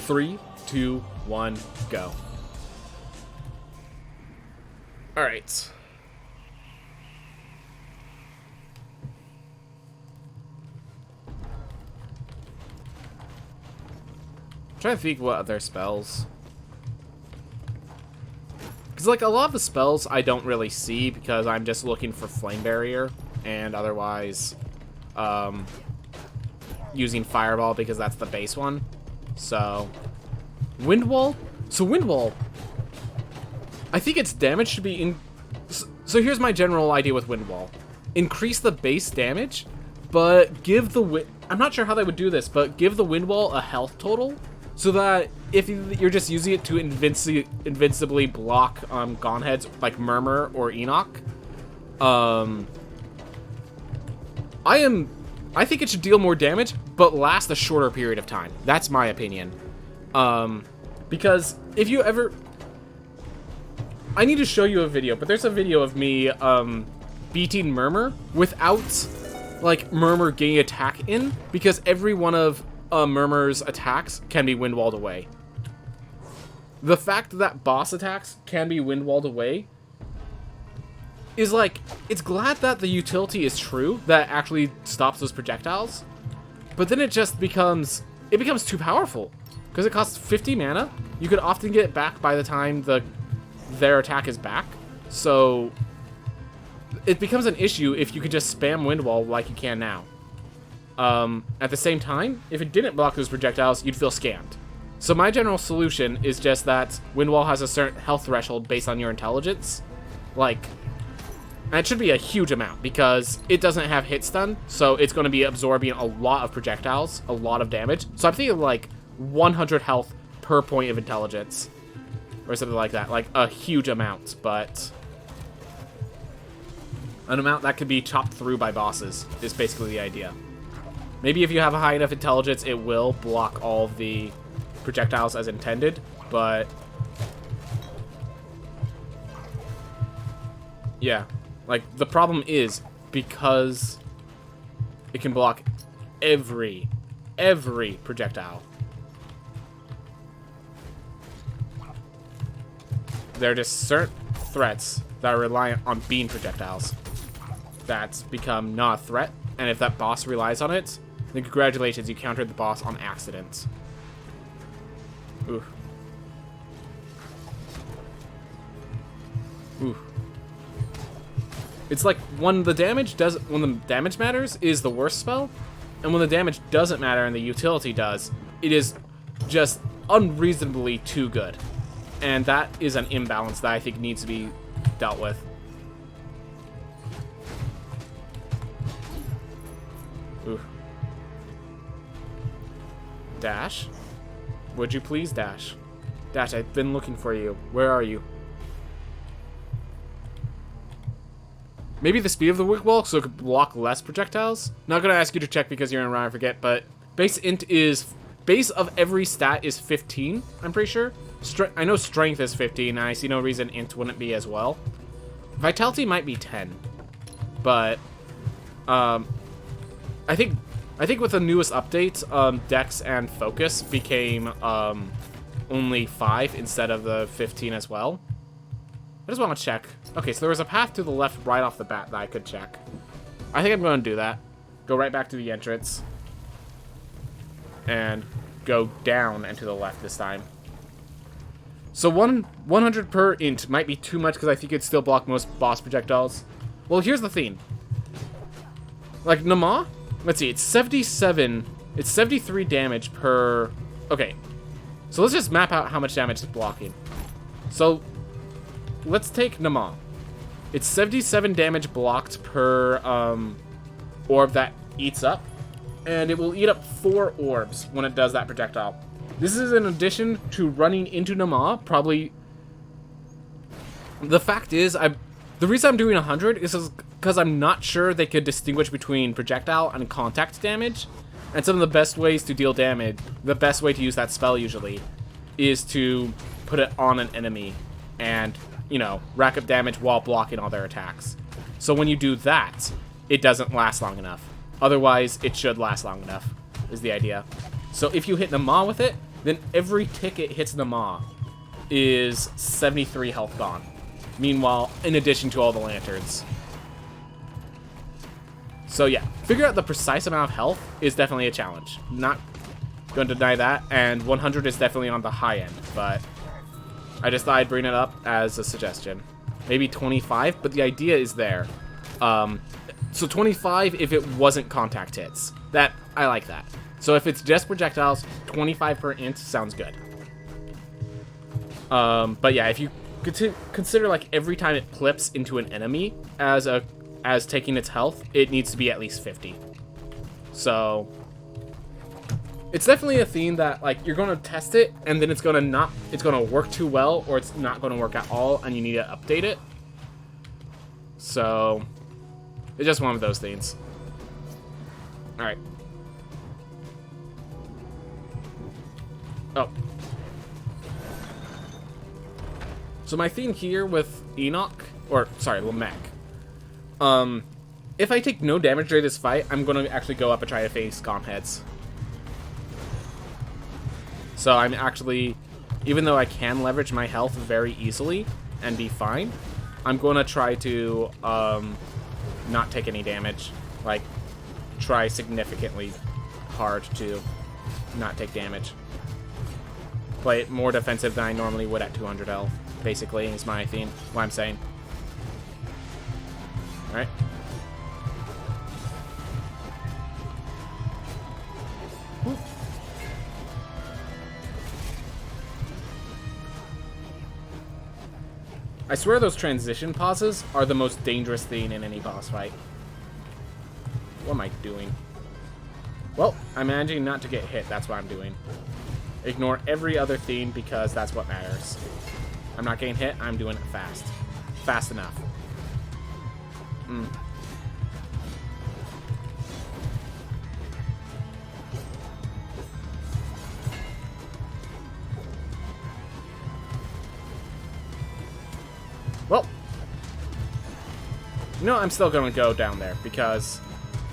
3, 2, 1, go. Alright. Trying to think what other spells. Because, like, a lot of the spells I don't really see because I'm just looking for Flame Barrier and otherwise using Fireball because that's the base one. So, Wind Wall? So, Wind Wall, I think its damage should be in... So, here's my general idea with Wind Wall. Increase the base damage, but give the... I'm not sure how they would do this, but give the Wind Wall a health total so that if you're just using it to invincibly block Gone Heads like Murmur or Enoch, I think it should deal more damage, but last a shorter period of time. That's my opinion. Because if you ever... I need to show you a video, but there's a video of me beating Murmur without like Murmur getting attack in, because every one of Murmur's attacks can be wind walled away. The fact that boss attacks can be wind walled away is like, it's glad that the utility is true, that actually stops those projectiles, but then it just becomes too powerful because it costs 50 mana. You could often get it back by the time their attack is back, so it becomes an issue if you could just spam wind wall like you can now. At the same time, if it didn't block those projectiles, you'd feel scammed. So my general solution is just that wind wall has a certain health threshold based on your intelligence. Like, and it should be a huge amount because it doesn't have hit stun, so it's going to be absorbing a lot of projectiles, a lot of damage. So I'm thinking like 100 health per point of intelligence or something like that, like a huge amount, but an amount that could be chopped through by bosses is basically the idea. Maybe if you have a high enough intelligence, it will block all of the projectiles as intended, but yeah, like the problem is because it can block every projectile. There are just certain threats that are reliant on beam projectiles that's become not a threat, and if that boss relies on it, then congratulations, you countered the boss on accident. Ooh. Ooh. It's like when the damage matters is the worst spell, and when the damage doesn't matter and the utility does, it is just unreasonably too good. And that is an imbalance that I think needs to be dealt with. Ooh. Dash? Would you please dash? Dash, I've been looking for you. Where are you? Maybe the speed of the wick wall so it could block less projectiles? Not gonna ask you to check because you're in Run and Forget, but base of every stat is 15, I'm pretty sure. I know strength is 15, and I see no reason int wouldn't be as well. Vitality might be 10, but I think with the newest update, Dex and Focus became only 5 instead of the 15 as well. I just want to check. Okay, so there was a path to the left right off the bat that I could check. I think I'm going to do that. Go right back to the entrance. And go down and to the left this time. So 100 per int might be too much because I think it'd still block most boss projectiles. Well, here's the thing. Like, Nama, let's see, it's 77, it's 73 damage per... Okay, so let's just map out how much damage it's blocking. So, let's take Nama. It's 77 damage blocked per orb that eats up, and it will eat up 4 orbs when it does that projectile. This is in addition to running into Nama, probably... The fact is, the reason I'm doing 100 is because I'm not sure they could distinguish between projectile and contact damage, and some of the best ways to deal damage, the best way to use that spell usually, is to put it on an enemy and, you know, rack up damage while blocking all their attacks. So when you do that, it doesn't last long enough. Otherwise, it should last long enough, is the idea. So if you hit Nama with it, then every tick it hits the maw is 73 health gone. Meanwhile, in addition to all the lanterns. So yeah, figure out the precise amount of health is definitely a challenge. Not going to deny that, and 100 is definitely on the high end, but I just thought I'd bring it up as a suggestion. Maybe 25, but the idea is there. So 25 if it wasn't contact hits. I like that. So if it's just projectiles, 25 per int sounds good. But yeah, if you consider like every time it clips into an enemy as taking its health, it needs to be at least 50. So it's definitely a theme that like you're gonna test it and then it's gonna work too well, or it's not gonna work at all and you need to update it. So it's just one of those things. Alright. Oh. So my theme here with Enoch, or sorry, Lamech. If I take no damage during this fight, I'm gonna actually go up and try to face Gom heads. So I'm actually, even though I can leverage my health very easily and be fine, I'm gonna try to not take any damage. Like, try significantly hard to not take damage. Play it more defensive than I normally would at 200 health, basically, is my theme, what I'm saying. Alright. I swear those transition pauses are the most dangerous thing in any boss fight. What am I doing? Well, I'm managing not to get hit, that's what I'm doing. Ignore every other theme because that's what matters. I'm not getting hit, I'm doing it fast. Fast enough. Well, you know, I'm still going to go down there because,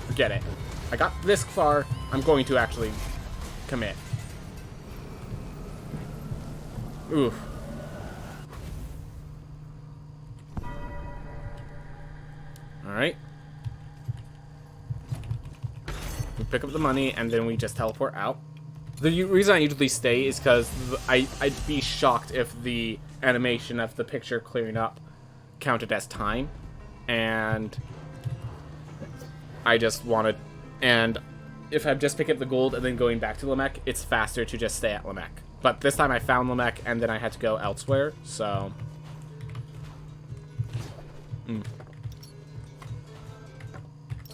forget it. I got this far, I'm going to actually commit. Oof. Alright. We pick up the money and then we just teleport out. The reason I usually stay is because I'd be shocked if the animation of the picture clearing up counted as time, and I just wanted, and if I'm just picking up the gold and then going back to Lamech, it's faster to just stay at Lamech. But this time I found Lamech and then I had to go elsewhere, so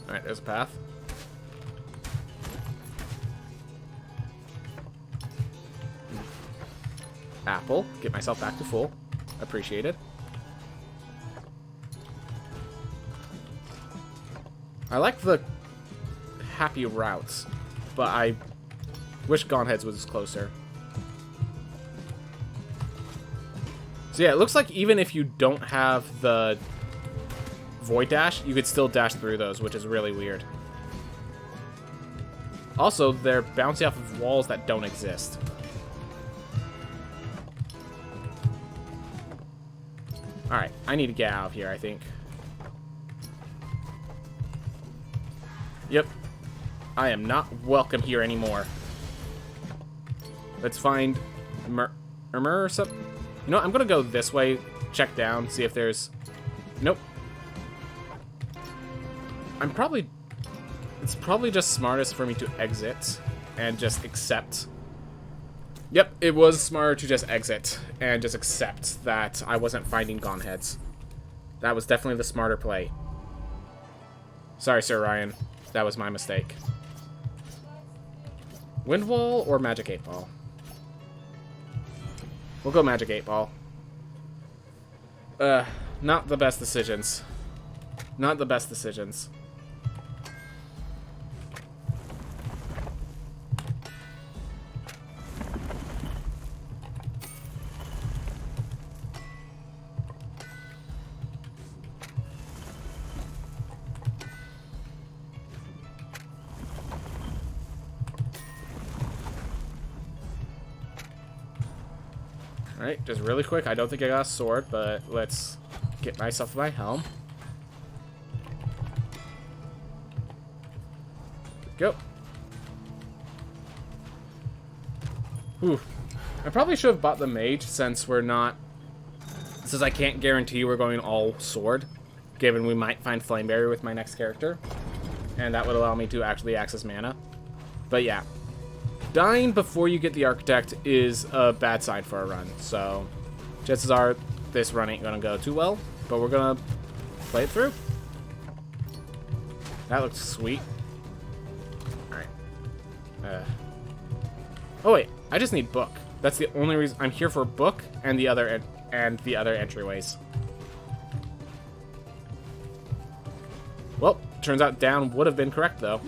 alright, there's a path. Apple. Get myself back to full. Appreciate it. I like the happy routes, but I wish Gauntheads was closer. So yeah, it looks like even if you don't have the Void Dash, you could still dash through those, which is really weird. Also, they're bouncing off of walls that don't exist. Alright, I need to get out of here, I think. Yep. I am not welcome here anymore. Let's find Murmur or something. You know what, I'm gonna go this way, check down, see if there's... Nope. It's probably just smartest for me to exit and just accept. Yep, it was smarter to just exit and just accept that I wasn't finding Gauntheads. That was definitely the smarter play. Sorry, Sir Ryan. That was my mistake. Wind Wall or Magic 8 Ball? We'll go Magic 8 Ball. Not the best decisions. Not the best decisions. Alright, just really quick. I don't think I got a sword, but let's get myself my helm. Go. Whew. I probably should have bought the mage since we're not... Since I can't guarantee we're going all sword, given we might find flame barrier with my next character. And that would allow me to actually access mana. But yeah. Dying before you get the architect is a bad sign for a run. So, chances are this run ain't gonna go too well. But we're gonna play it through. That looks sweet. Alright. Oh wait, I just need book. That's the only reason I'm here for book and the other entryways. Well, turns out down would have been correct though.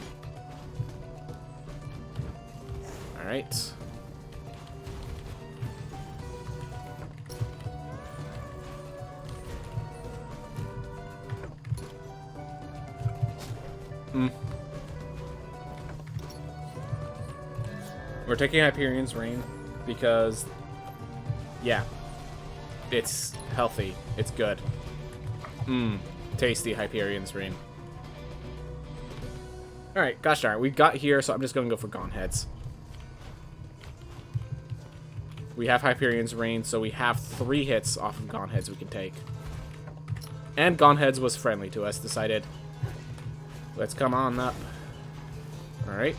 All right. We're taking Hyperion's Reign because, yeah, it's healthy. It's good. Tasty Hyperion's Reign. Alright, gosh darn it. We got here, so I'm just going to go for Gaunt Heads. We have Hyperion's Reign, so we have 3 hits off of Gaunt Heads we can take. And Gaunt Heads was friendly to us, decided. Let's come on up. Alright.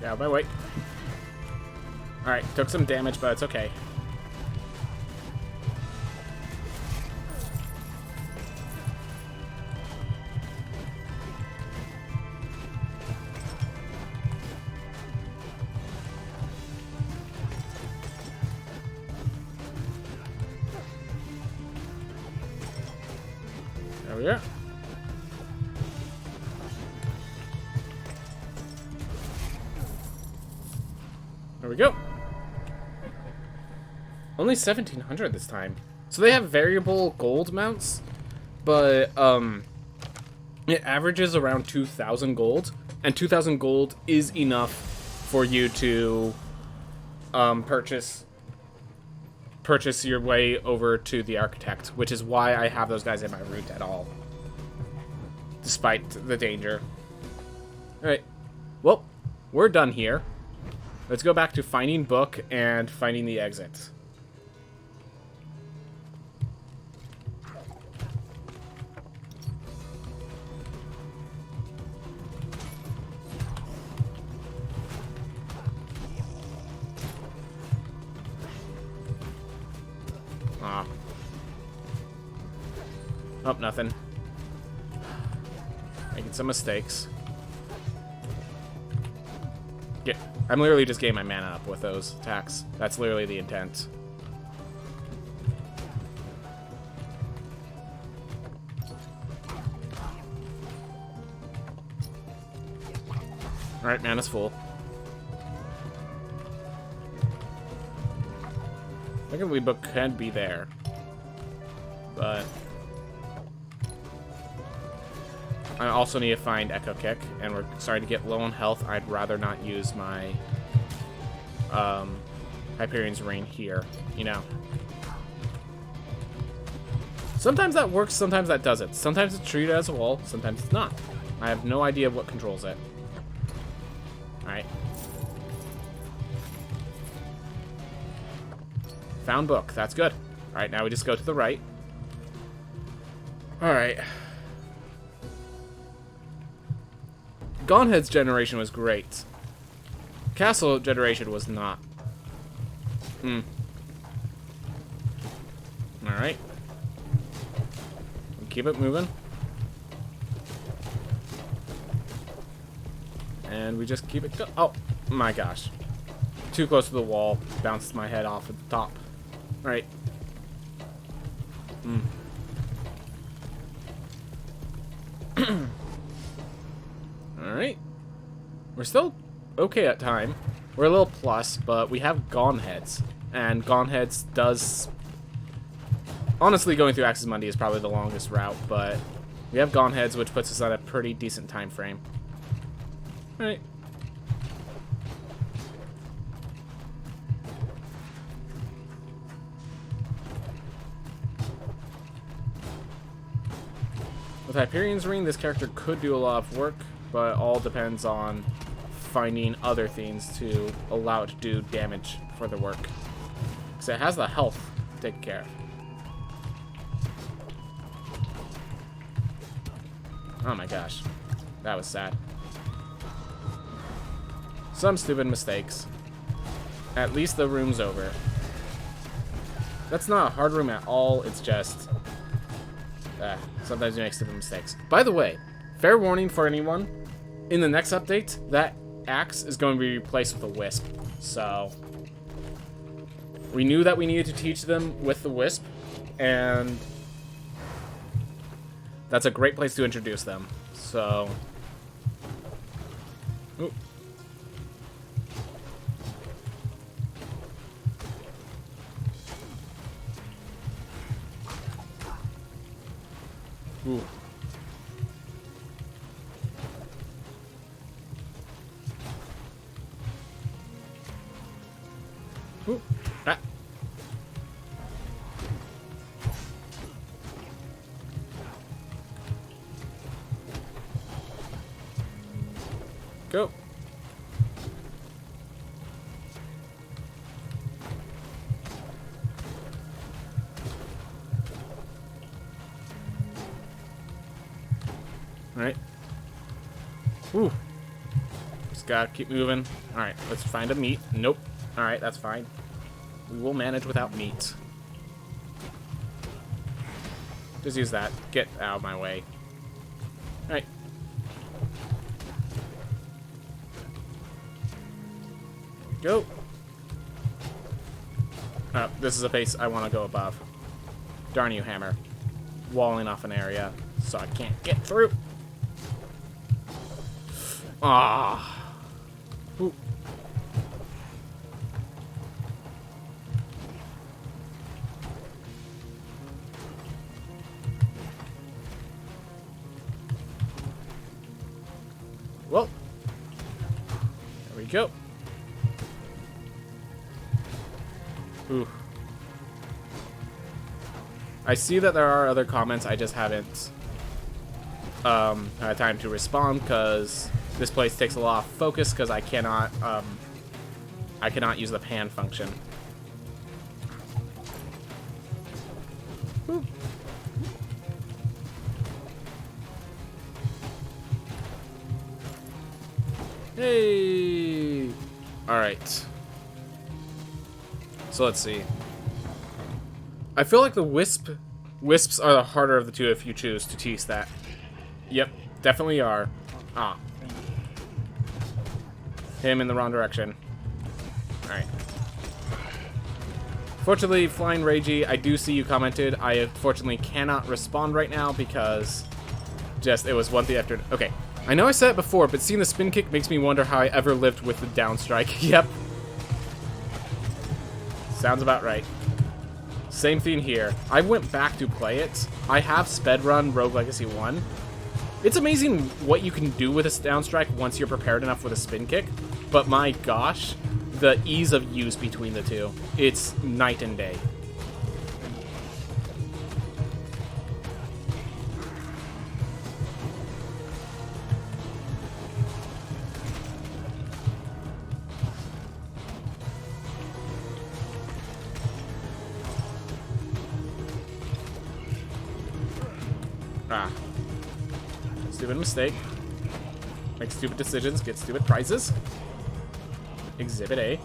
Get out of my way. Alright, took some damage, but it's okay. There we are. There we go. Only 1,700 this time. So they have variable gold mounts, but it averages around 2,000 gold, and 2,000 gold is enough for you to purchase your way over to the architect, which is why I have those guys in my route at all, despite the danger. All right, well, we're done here. Let's go back to finding book and finding the exit. Ah. Oh, nothing. Making some mistakes. I'm literally just getting my mana up with those attacks. That's literally the intent. Alright, mana's full. I think we book can be there. But I also need to find Echo Kick, and we're starting to get low on health. I'd rather not use my Hyperion's Reign here, you know. Sometimes that works, sometimes that doesn't. Sometimes it's treated as a wall, sometimes it's not. I have no idea what controls it. Alright. Found book, that's good. Alright, now we just go to the right. Alright. Gaunt Head's generation was great. Castle generation was not. Alright. Keep it moving. And we just keep it go- Oh, my gosh. Too close to the wall. Bounced my head off at the top. Alright. Alright. We're still okay at time. We're a little plus, but we have Gone Heads. And Gone Heads does... Honestly, going through Axis Mundi is probably the longest route, but we have Gone Heads, which puts us on a pretty decent time frame. Alright. With Hyperion's Ring, this character could do a lot of work, but all depends on finding other things to allow it to do damage for the work. Because it has the health to take care of. Oh my gosh. That was sad. Some stupid mistakes. At least the room's over. That's not a hard room at all, it's just... sometimes you make stupid mistakes. By the way, fair warning for anyone, in the next update, that axe is going to be replaced with a wisp. So, we knew that we needed to teach them with the wisp, and that's a great place to introduce them. So, ooh. Ooh. Ooh. Ah. Go. Alright. Whew. Just gotta keep moving. Alright, let's find a meat. Nope. Alright, that's fine. We will manage without meat. Just use that. Get out of my way. Alright. Go. Oh, this is a base I want to go above. Darn you, hammer. Walling off an area so I can't get through. Ah. Ooh. Well, there we go. Ooh. I see that there are other comments, I just haven't had time to respond because this place takes a lot of focus because I cannot use the pan function. Ooh. Hey! Alright. So let's see. I feel like the wisps are the harder of the two if you choose to tease that. Yep, definitely are. Ah. Him in the wrong direction. Alright. Fortunately, Flying Ragey, I do see you commented. I unfortunately cannot respond right now because just it was one thing after... Okay. I know I said it before, but seeing the spin kick makes me wonder how I ever lived with the down strike. Yep. Sounds about right. Same thing here. I went back to play it. I have Speedrun Rogue Legacy 1. It's amazing what you can do with a down strike once you're prepared enough with a spin kick, but my gosh, the ease of use between the two. It's night and day. Ah. Stupid mistake. Make stupid decisions, get stupid prizes. Exhibit A.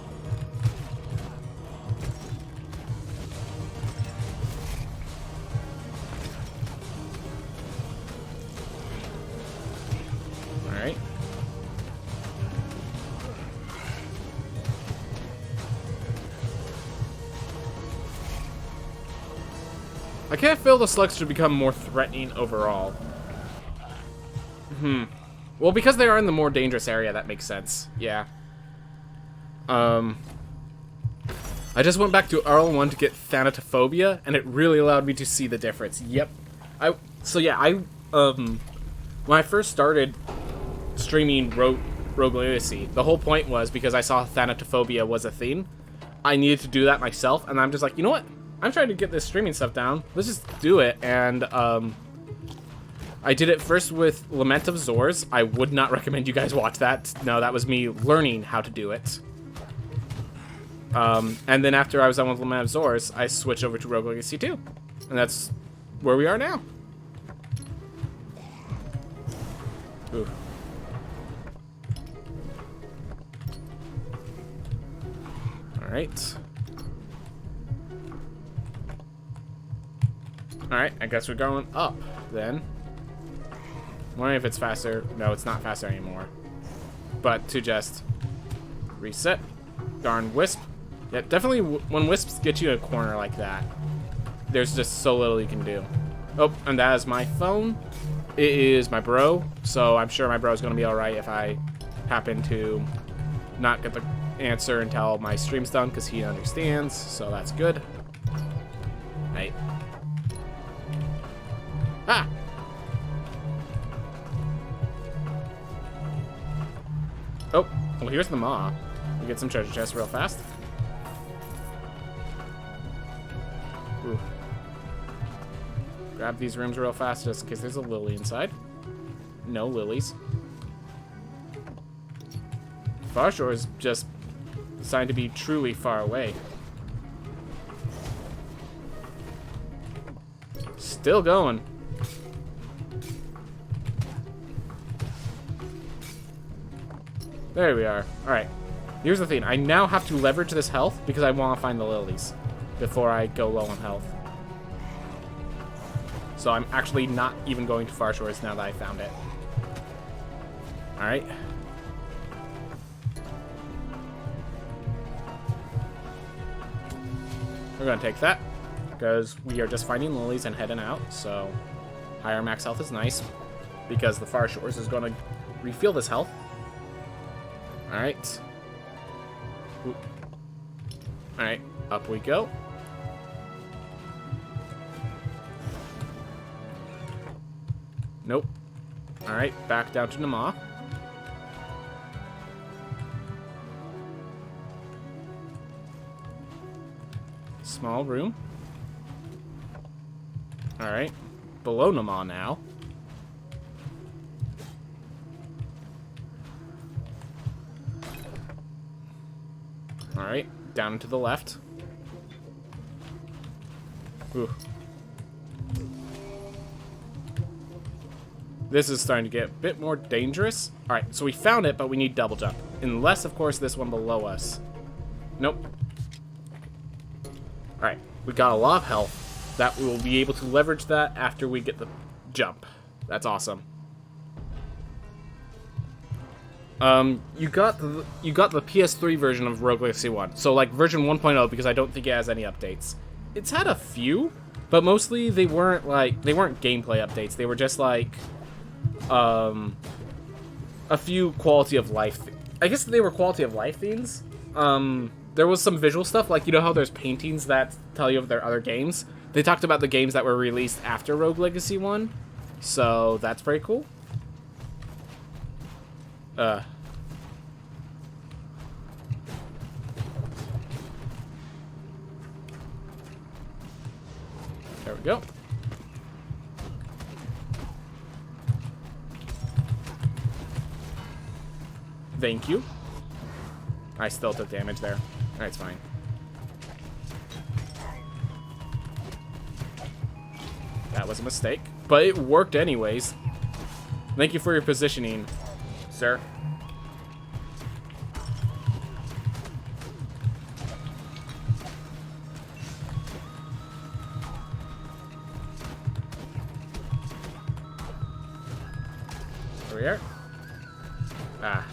I can't feel the slugs should become more threatening overall. Well, because they are in the more dangerous area, that makes sense. Yeah. I just went back to RL1 to get Thanatophobia, and it really allowed me to see the difference. Yep. When I first started streaming Rogue Legacy, the whole point was because I saw Thanatophobia was a thing, I needed to do that myself, and I'm just like, you know what? I'm trying to get this streaming stuff down. Let's just do it, and, I did it first with Lament of Zors. I would not recommend you guys watch that. No, that was me learning how to do it. And then after I was done with Lament of Zors, I switched over to Rogue Legacy 2. And that's where we are now. Ooh. Alright. Alright, I guess we're going up then. Wondering if it's faster. No, it's not faster anymore. But to just reset. Darn Wisp. Yeah, definitely when Wisps get you in a corner like that, there's just so little you can do. Oh, and that is my phone. It is my bro, so I'm sure my bro's gonna be alright if I happen to not get the answer until my stream's done, because he understands, so that's good. Right. Ah! Oh, well, here's the maw. We get some treasure chests real fast. Ooh. Grab these rooms real fast just in case there's a lily inside. No lilies. Farshore is just designed to be truly far away. Still going. There we are. Alright. Here's the thing. I now have to leverage this health because I want to find the lilies before I go low on health. So I'm actually not even going to Far Shores now that I found it. Alright. We're going to take that because we are just finding lilies and heading out. So higher max health is nice because the Far Shores is going to refill this health. Alright. Alright, up we go. Nope. Alright, back down to Nama. Small room. Alright, below Nama now. Alright, down to the left. Ooh. This is starting to get a bit more dangerous. Alright, so we found it, but we need double jump. Unless, of course, this one below us. Nope. Alright, we got a lot of health. That we will be able to leverage that after we get the jump. That's awesome. You got the PS3 version of Rogue Legacy 1. So, like, version 1.0, because I don't think it has any updates. It's had a few, but mostly they weren't gameplay updates. They were just, like, a few quality of life. I guess they were quality of life things. There was some visual stuff, like, you know how there's paintings that tell you of their other games? They talked about the games that were released after Rogue Legacy 1. So, that's pretty cool. There we go. Thank you. I still took damage there. That's fine. That was a mistake, but it worked anyways. Thank you for your positioning, sir. Over here. Ah.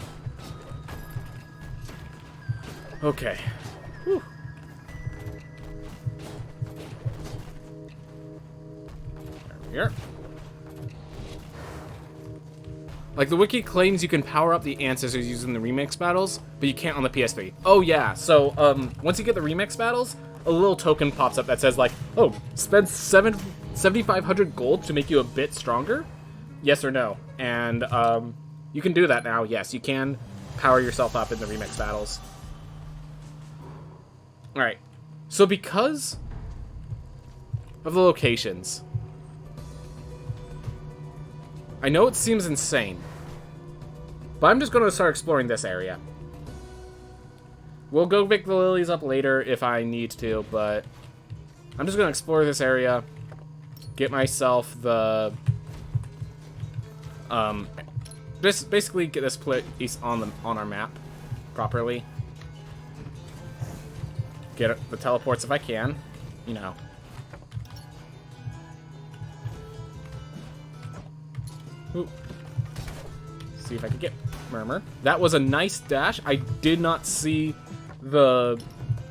Okay. Whew. here. Like, the wiki claims you can power up the ancestors using the remix battles, but you can't on the PS3. Oh, yeah. So, once you get the remix battles, a little token pops up that says, like, oh, spend 7,500 gold to make you a bit stronger? Yes or no? And, you can do that now. Yes, you can power yourself up in the remix battles. Alright. So, because of the locations, I know it seems insane, but I'm just going to start exploring this area. We'll go pick the lilies up later if I need to, but I'm just going to explore this area, get myself the, just basically get this place on our map properly. Get the teleports if I can, you know. Ooh. See if I can get Murmur. That was a nice dash. I did not see the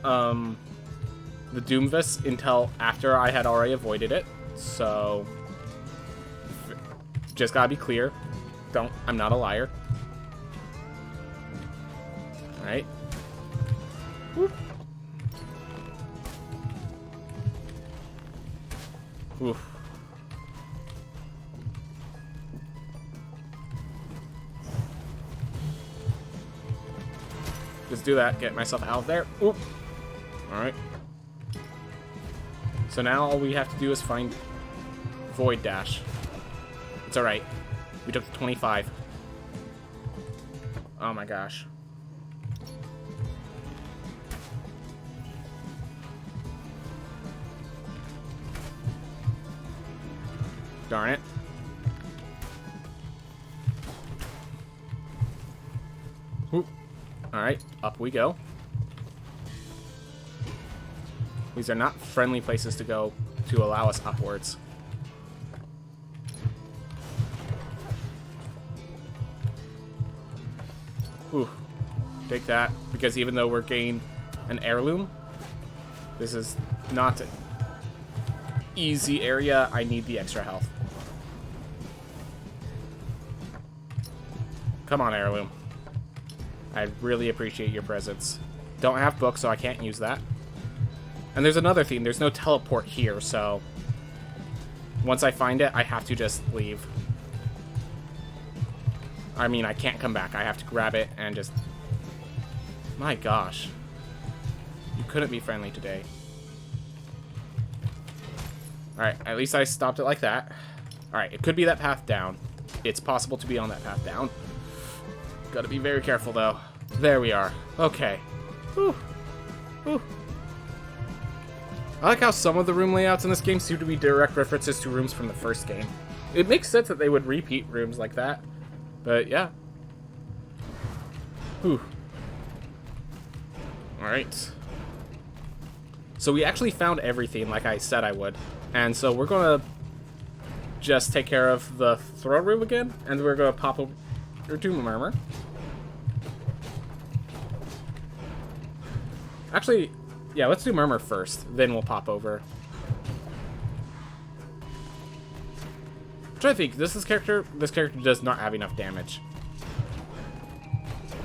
Doomvis until after I had already avoided it. So just gotta be clear. I'm not a liar. Alright. Oof. Just do that, get myself out of there. Oop. Alright. So now all we have to do is find Void Dash. It's alright. We took the 25. Oh my gosh. Darn it. Oop. Alright, up we go. These are not friendly places to go to allow us upwards. Whew. Take that, because even though we're gained an heirloom, this is not an easy area. I need the extra health. Come on, heirloom. I really appreciate your presence. Don't have books, so I can't use that. And there's another thing. There's no teleport here, so once I find it, I have to just leave. I mean, I can't come back. I have to grab it and just... My gosh. You couldn't be friendly today. Alright, at least I stopped it like that. Alright, it could be that path down. It's possible to be on that path down. Gotta be very careful, though. There we are. Okay. Whew. Whew. I like how some of the room layouts in this game seem to be direct references to rooms from the first game. It makes sense that they would repeat rooms like that. But, yeah. Whew. Alright. So we actually found everything like I said I would. And so we're gonna just take care of the throne room again. And we're gonna pop over to Murmur. Actually, yeah, let's do Murmur first. Then we'll pop over. I'm trying to think, this character does not have enough damage.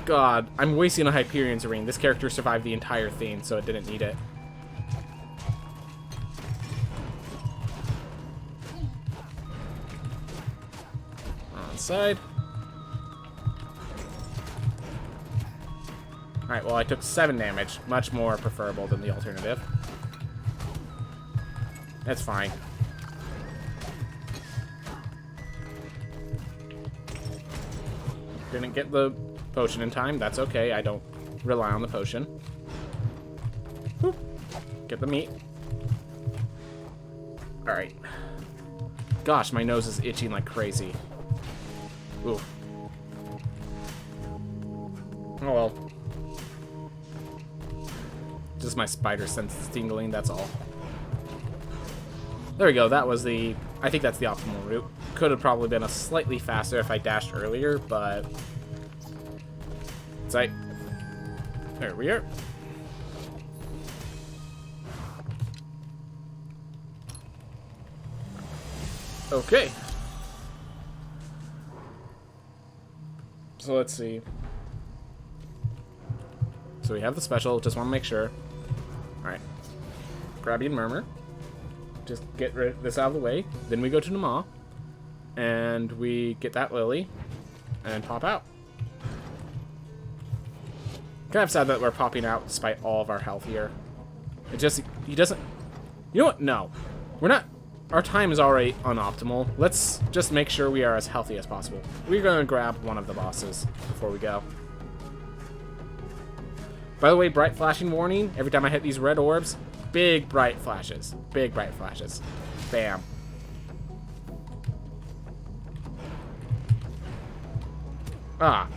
God, I'm wasting a Hyperion's Ring. This character survived the entire thing, so it didn't need it. On side. Alright, well, I took 7 damage. Much more preferable than the alternative. That's fine. Didn't get the potion in time. That's okay. I don't rely on the potion. Whoop. Get the meat. Alright. Gosh, my nose is itching like crazy. Ooh. Oh well. Just my spider sense is tingling, that's all. There we go, that was the... I think that's the optimal route. Could have probably been a slightly faster if I dashed earlier, but... It's like... There we are. Okay. So let's see. So we have the special, just want to make sure. Alright. Grabby and Murmur. Just get this out of the way. Then we go to Nama. And we get that Lily. And pop out. Kind of sad that we're popping out despite all of our health here. It just, he doesn't... You know what? No. We're not... Our time is already unoptimal. Let's just make sure we are as healthy as possible. We're going to grab one of the bosses before we go. By the way, bright flashing warning. Every time I hit these red orbs, big bright flashes. Big bright flashes. Bam. Ah.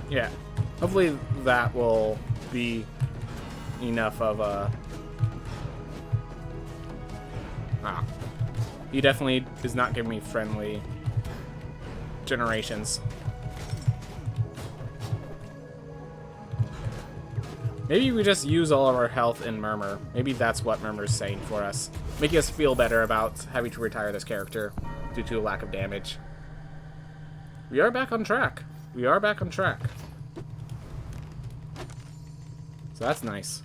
Yeah. Hopefully that will be enough of a... Ah. He definitely is not giving me friendly generations. Maybe we just use all of our health in Murmur. Maybe that's what Murmur's saying for us. Making us feel better about having to retire this character due to a lack of damage. We are back on track. We are back on track. So that's nice.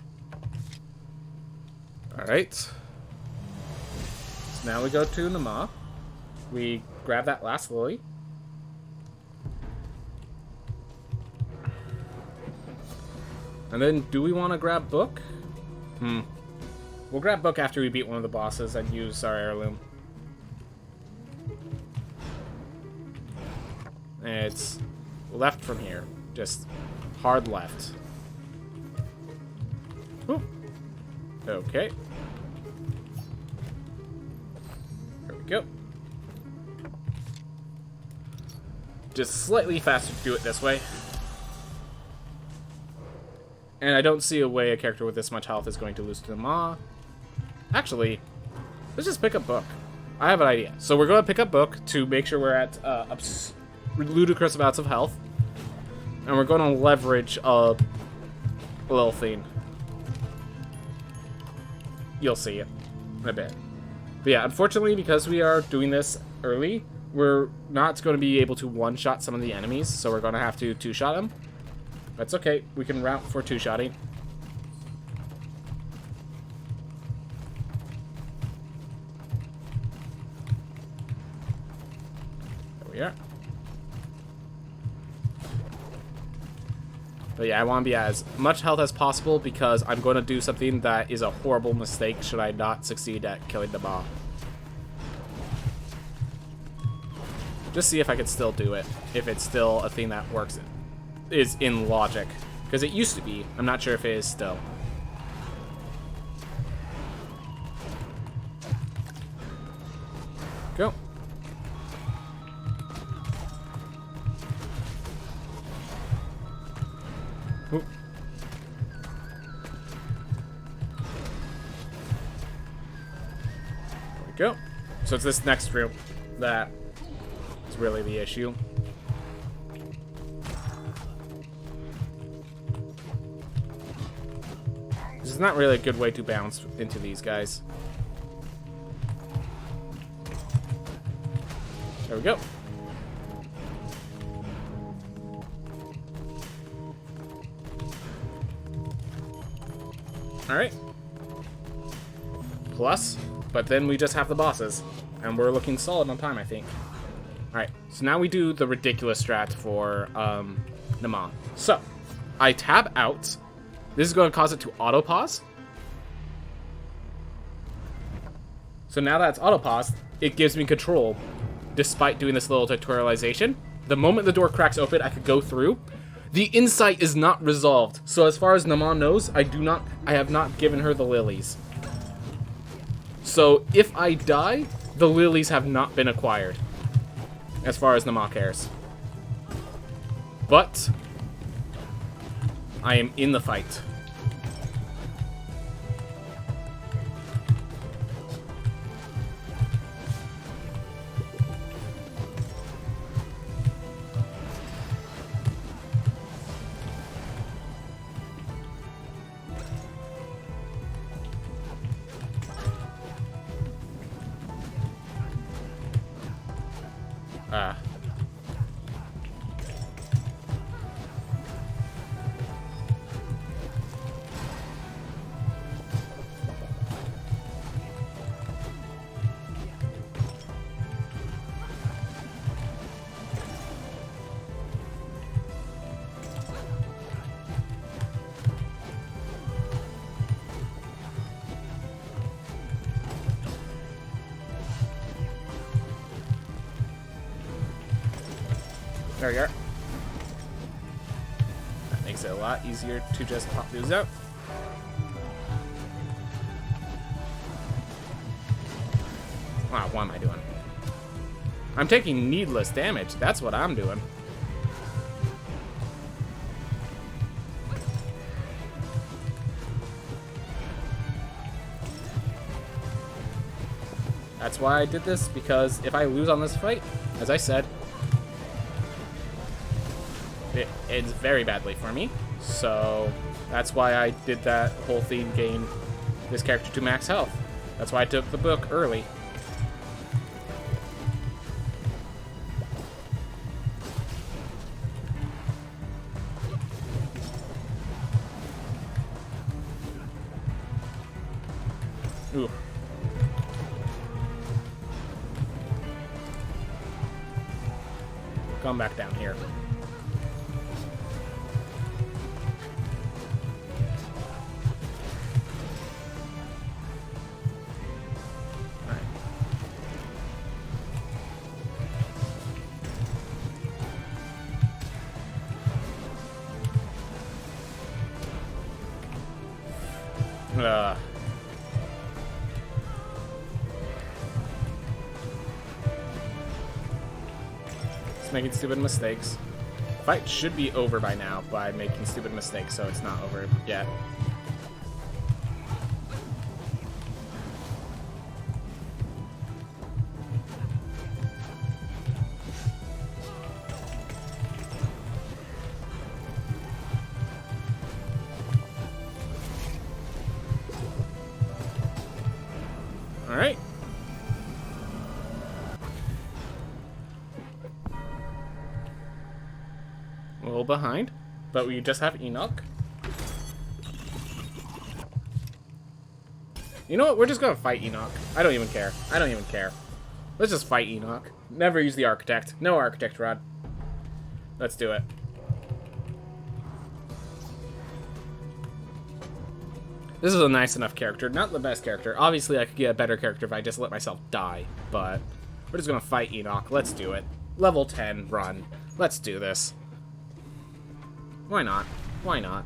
Alright. So now we go to Nama. We grab that last lily. And then, do we want to grab Book? We'll grab Book after we beat one of the bosses and use our heirloom. And it's left from here. Just hard left. Ooh. Okay. There we go. Just slightly faster to do it this way. And I don't see a way a character with this much health is going to lose to the Maw. Actually, let's just pick up Book. I have an idea. So we're going to pick up Book to make sure we're at ludicrous amounts of health. And we're going to leverage a little thing. You'll see it in a bit. But yeah, unfortunately, because we are doing this early, we're not going to be able to one-shot some of the enemies. So we're going to have to two-shot them. That's okay. We can route for two-shotting. There we are. But yeah, I want to be as much health as possible because I'm going to do something that is a horrible mistake should I not succeed at killing the Maw. Just see if I can still do it. If it's still a thing that works. Is in logic. Because it used to be. I'm not sure if it is still. Go. Ooh. There we go. So it's this next room that is really the issue. This is not really a good way to bounce into these guys. There we go. Alright. Plus, but then we just have the bosses. And we're looking solid on time, I think. Alright, so now we do the ridiculous strat for Nama. So, I tab out. This is going to cause it to auto-pause. So now that it's auto-paused, it gives me control, despite doing this little tutorialization. The moment the door cracks open, I could go through. The insight is not resolved. So as far as Nama knows, I have not given her the lilies. So if I die, The lilies have not been acquired, as far as Namak cares. But I am in the fight. There we are. That makes it a lot easier to just pop these out. Wow, what am I doing? I'm taking needless damage. That's what I'm doing. That's why I did this, because if I lose on this fight, as I said, it ends very badly for me. So that's why I did that whole theme, gain this character to max health. That's why I took the book early. Ooh. Come back down here. Just making stupid mistakes. Fight should be over by now by making stupid mistakes, so it's not over yet. All right. A little behind, but we just have Enoch. You know what? We're just gonna fight Enoch. I don't even care. I don't even care. Let's just fight Enoch. Never use the Architect. No Architect Rod. Let's do it. This is a nice enough character. Not the best character. Obviously, I could get a better character if I just let myself die. But we're just gonna fight Enoch. Let's do it. Level 10 run. Let's do this. Why not? Why not?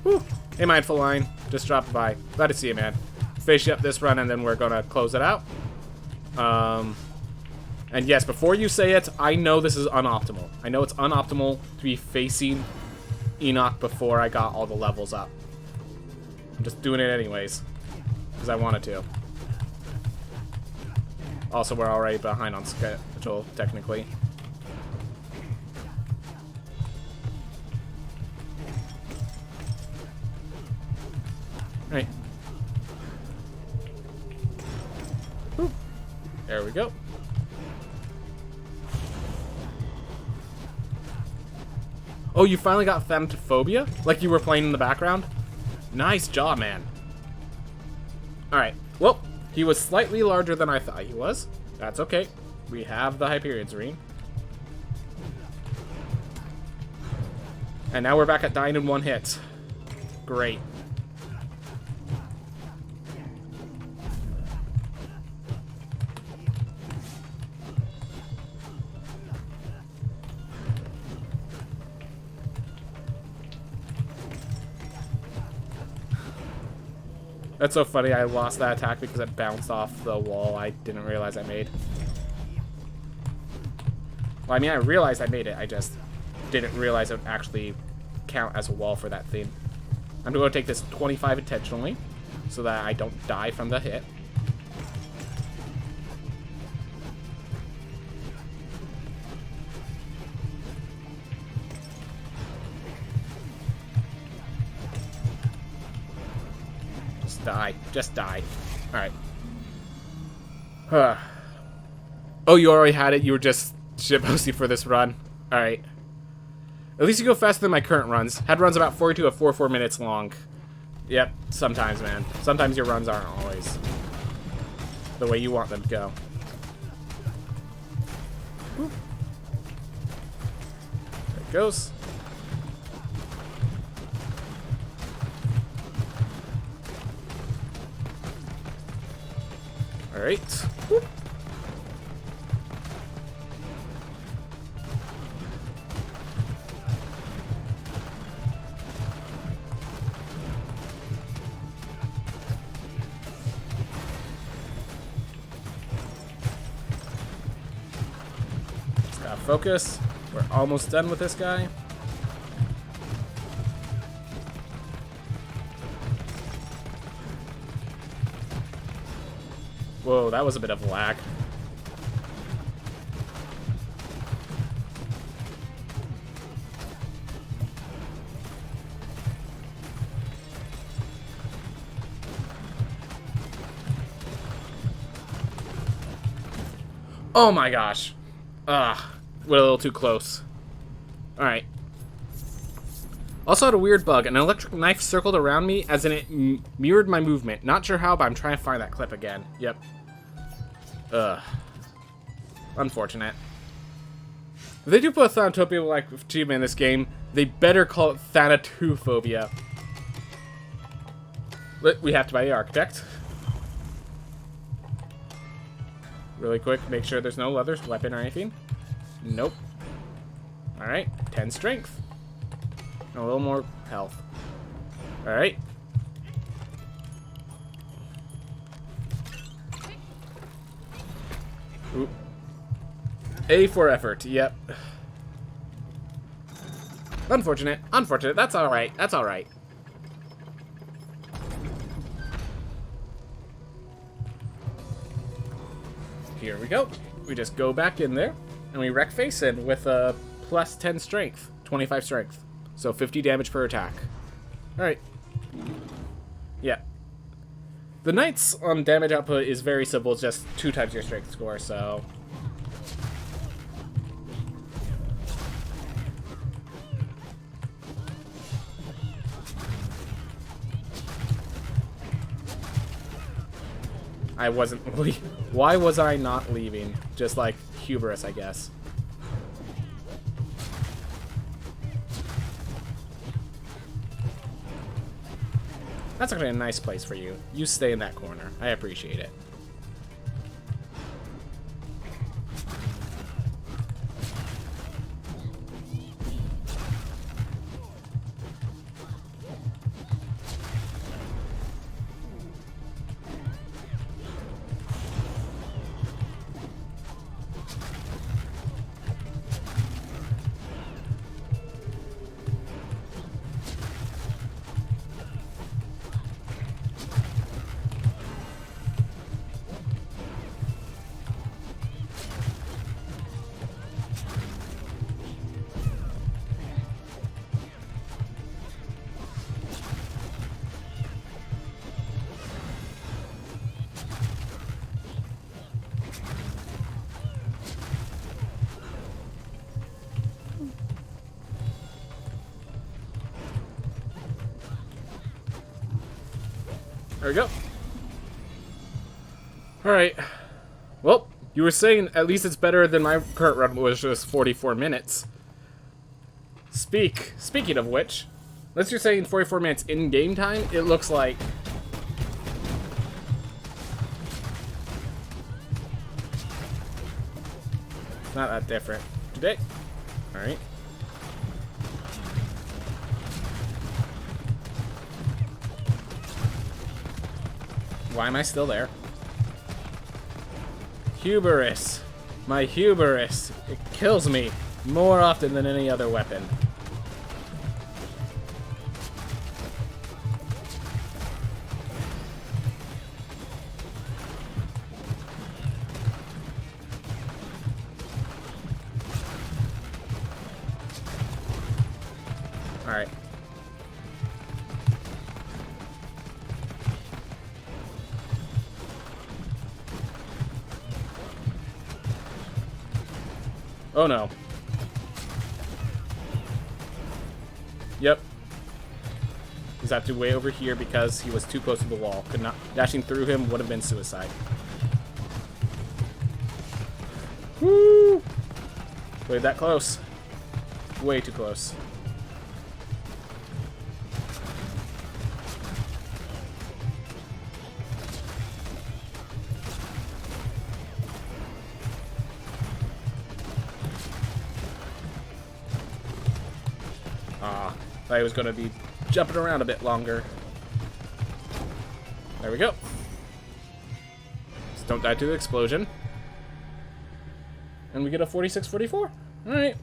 Whew. Hey, Mindful Line. Just dropped by. Glad to see you, man. Finish up this run, and then we're gonna close it out. And yes, before you say it, I know this is unoptimal. I know it's unoptimal to be facing Enoch before I got all the levels up. I'm just doing it anyways, because I wanted to. Also, we're already behind on schedule, technically. Alright. There we go. Oh, you finally got Femtophobia? Like you were playing in the background? Nice job, man. Alright. Well, he was slightly larger than I thought he was. That's okay. We have the Hyperion Serene. And now we're back at dying in one hit. Great. That's so funny. I lost that attack because it bounced off the wall I didn't realize I made. Well, I mean, I realized I made it. I just didn't realize it would actually count as a wall for that thing. I'm going to take this 25 intentionally so that I don't die from the hit. Just die. Just die. Alright. Oh, you already had it? You were just shitposting for this run? Alright. At least you go faster than my current runs. Had runs about 42 to 44 minutes long. Yep, sometimes, man. Sometimes your runs aren't always the way you want them to go. Whew. There it goes. Alright. Whoop. Just gotta focus. We're almost done with this guy. Whoa, that was a bit of lag. Oh my gosh. Ugh, we're a little too close. Alright. Also had a weird bug. An electric knife circled around me as in it mirrored my movement. Not sure how, but I'm trying to find that clip again. Yep. Ugh. Unfortunate. If they do put a Thanatopia-like achievement in this game, they better call it Thanatophobia. But we have to buy the Architect. Really quick, make sure there's no leather weapon or anything. Nope. Alright, 10 strength. And a little more health. Alright. Ooh. A for effort, yep. Unfortunate, unfortunate, that's alright, that's alright. Here we go. We just go back in there, and we wreck face in with a plus 10 strength, 25 strength. So 50 damage per attack. Alright. Yeah. The Knights on damage output is very simple, it's just 2 times your strength score, so... I wasn't... Why was I not leaving? Just like hubris, I guess. That's actually a nice place for you. You stay in that corner. I appreciate it. There we go. Alright. Well, you were saying at least it's better than my current run, which was 44 minutes. Speaking of which, unless you're saying 44 minutes in game time, it looks like... It's not that different today. Alright. Why am I still there? Hubris. My hubris. It kills me more often than any other weapon. Alright. Oh no. Yep. He's have to way over here because he was too close to the wall. Could not. Dashing through him would have been suicide. Woo! Way that close. Way too close. Thought he was going to be jumping around a bit longer. There we go. Just don't die to the explosion. And we get a 46-44. Alright.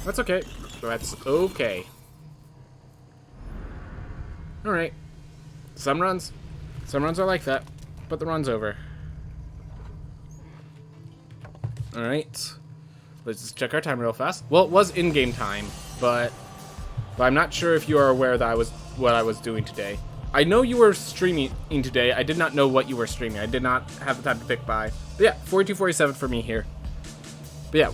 That's okay. That's okay. Alright. Some runs are like that. But the run's over. Alright. Let's just check our time real fast. Well, it was in-game time, but I'm not sure if you are aware that what I was doing today. I know you were streaming today. I did not know what you were streaming. I did not have the time to pick by. But yeah, 42-47 for me here. But yeah,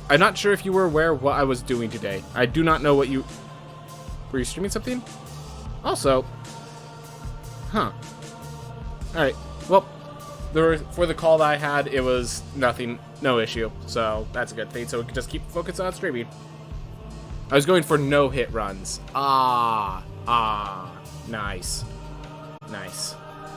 I'm not sure if you were aware what I was doing today. I do not know what you... Were you streaming something? Also... Huh. Alright, well, for the call that I had, it was nothing, no issue. So that's a good thing. So we can just keep focused on streaming. I was going for no hit runs. Nice. Nice.